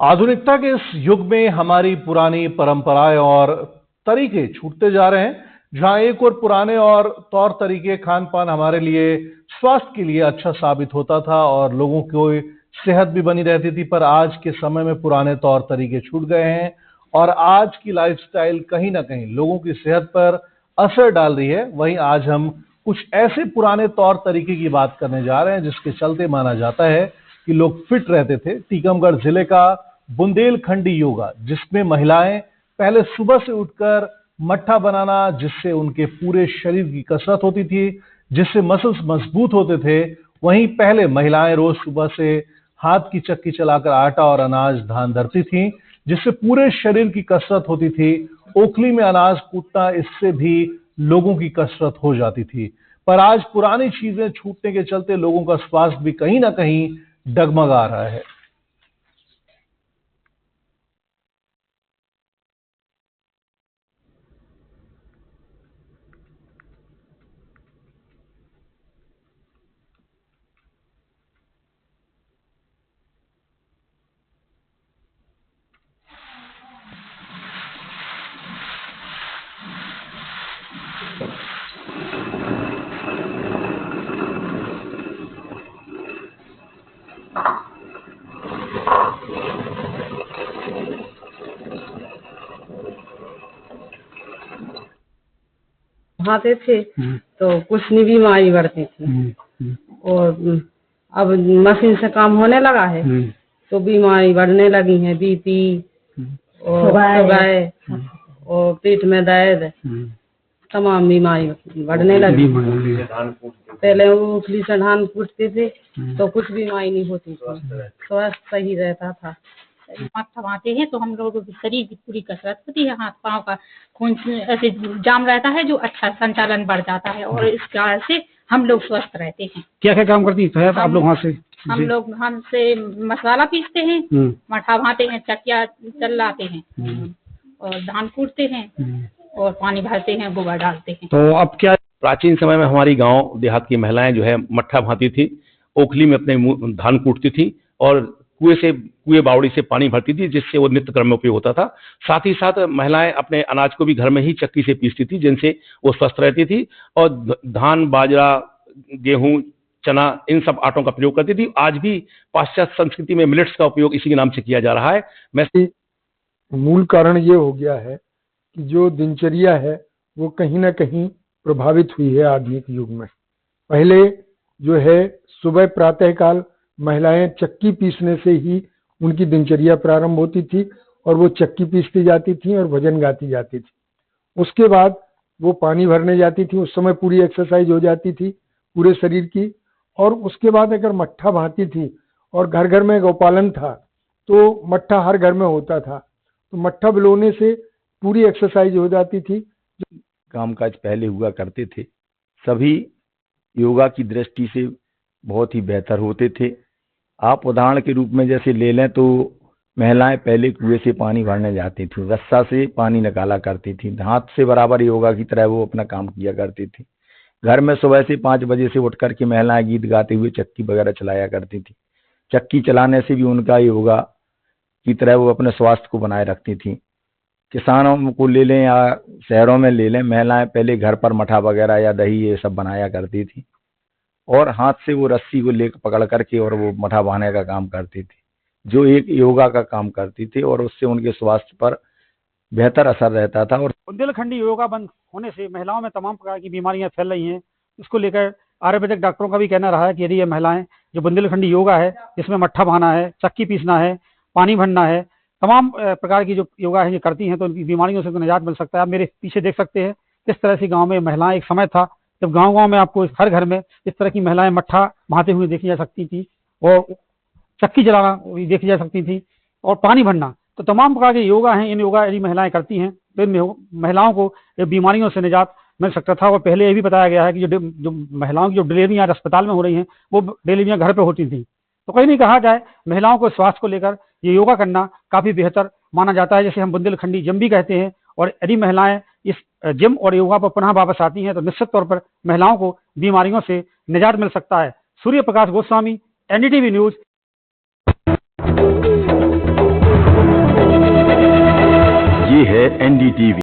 आधुनिकता के इस युग में हमारी पुरानी परंपराएं और तरीके छूटते जा रहे हैं। जहां एक और पुराने और तौर तरीके खान पान हमारे लिए स्वास्थ्य के लिए अच्छा साबित होता था और लोगों की सेहत भी बनी रहती थी, पर आज के समय में पुराने तौर तरीके छूट गए हैं और आज की लाइफस्टाइल कहीं ना कहीं लोगों की सेहत पर असर डाल रही है। वहीं आज हम कुछ ऐसे पुराने तौर तरीके की बात करने जा रहे हैं जिसके चलते माना जाता है कि लोग फिट रहते थे। टीकमगढ़ जिले का बुंदेलखंडी योगा, जिसमें महिलाएं पहले सुबह से उठकर मट्ठा बनाना, जिससे उनके पूरे शरीर की कसरत होती थी, जिससे मसल्स मजबूत होते थे। वहीं पहले महिलाएं रोज सुबह से हाथ की चक्की चलाकर आटा और अनाज धान धरती थी, जिससे पूरे शरीर की कसरत होती थी। ओखली में अनाज कूटना, इससे भी लोगों की कसरत हो जाती थी। पर आज पुरानी चीजें छूटने के चलते लोगों का स्वास्थ्य भी कहीं ना कहीं डगमगा रहा है। नहाते थे तो कुछ नहीं बीमारी बढ़ती थी। और अब मशीन से काम होने लगा है तो बीमारी बढ़ने लगी है। बीपी और शुगर और पेट में दर्द, तमाम बीमारी बढ़ने लगी। पहले उखली से धान कूटते थे तो कुछ बीमारी नहीं होती थी, स्वास्थ्य सही रहता था। मट्ठा भाते हैं तो हम लोगों की शरीर की पूरी कसरत होती है, हाथ पांव का खून ऐसे जाम रहता है जो अच्छा संचालन बढ़ जाता है और इस कारण से हम लोग स्वस्थ रहते हैं। क्या क्या काम करती है आप लोग? हम लोग हमसे मसाला पीसते हैं, मट्ठा भाते हैं, चकिया चलाते हैं और धान कूटते हैं और पानी भरते हैं, गोबर डालते हैं। तो अब क्या प्राचीन समय में हमारी गांव देहात की महिलाएं जो है मट्ठा भाती थी, ओखली में अपने धान कूटती थी और कुएं बावड़ी से पानी भरती थी, जिससे वो नित्य कर्म में उपयोग होता था। साथ ही साथ महिलाएं अपने अनाज को भी घर में ही चक्की से पीसती थी, जिनसे वो स्वस्थ रहती थी और धान, बाजरा, गेहूं, चना, इन सब आटों का प्रयोग करती थी। आज भी पाश्चात्य संस्कृति में मिलेट्स का उपयोग इसी के नाम से किया जा रहा है। मूल कारण ये हो गया है कि जो दिनचर्या है वो कहीं ना कहीं प्रभावित हुई है आधुनिक युग में। पहले जो है सुबह प्रातःकाल महिलाएं चक्की पीसने से ही उनकी दिनचर्या प्रारंभ होती थी और वो चक्की पीसती जाती थी और भजन गाती जाती थी। उसके बाद वो पानी भरने जाती थी, उस समय पूरी एक्सरसाइज हो जाती थी पूरे शरीर की। और उसके बाद अगर मट्ठा भाती थी और घर घर में गौपालन था तो मट्ठा हर घर में होता था, तो मट्ठा बिलोने से पूरी एक्सरसाइज हो जाती थी। कामकाज पहले हुआ करते थे, सभी योगा की दृष्टि से बहुत ही बेहतर होते थे। आप उदाहरण के रूप में जैसे ले लें तो महिलाएं पहले कुएं से पानी भरने जाती थी, रस्सा से पानी निकाला करती थी, हाथ से बराबर योगा की तरह वो अपना काम किया करती थी। घर में सुबह से 5 बजे से उठ करके महिलाएं गीत गाते हुए चक्की वगैरह चलाया करती थी। चक्की चलाने से भी उनका योगा की तरह वो अपने स्वास्थ्य को बनाए रखती थी। किसानों को ले लें या शहरों में ले लें, महिलाएं पहले घर पर मठा वगैरह या दही ये सब बनाया करती थी और हाथ से वो रस्सी को लेकर पकड़ करके और वो मठा बहाने का काम करती थी, जो एक योगा का काम करती थी और उससे उनके स्वास्थ्य पर बेहतर असर रहता था। और बुंदेलखंडी योगा बंद होने से महिलाओं में तमाम प्रकार की बीमारियां फैल रही हैं। इसको लेकर आयुर्वेदिक डॉक्टरों का भी कहना रहा है कि यदि ये महिलाएं जो बुंदेलखंडी योगा है, इसमें मट्ठा बहाना है, चक्की पीसना है, पानी भरना है, तमाम प्रकार की जो योगा है ये करती हैं तो उनकी बीमारियों से तो निजात मिल सकता है। आप मेरे पीछे देख सकते हैं किस तरह से गाँव में महिलाएं, एक समय था जब गाँव में आपको हर घर में इस तरह की महिलाएं मट्ठा बहाते हुए देखी जा सकती थी और चक्की चलाना भी देखी जा सकती थी और पानी भरना। तो तमाम प्रकार के योगा हैं, इन योगा यदि महिलाएं करती हैं तो इनमें महिलाओं को बीमारियों से निजात मिल सकता था। और पहले ये भी बताया गया है कि जो महिलाओं की जो डिलीवरियां अस्पताल में हो रही हैं वो डिलीवरियां घर पे होती थी। तो कहीं नहीं कहा जाए, महिलाओं को स्वास्थ्य को लेकर ये योगा करना काफ़ी बेहतर माना जाता है, जैसे हम बुंदेलखंडी जिम भी कहते हैं। और यदि महिलाएं इस जिम और योगा पर पुनः वापस आती हैं तो निश्चित तौर पर महिलाओं को बीमारियों से निजात मिल सकता है। Surya Prakash Goswami, NDTV news. है NDTV।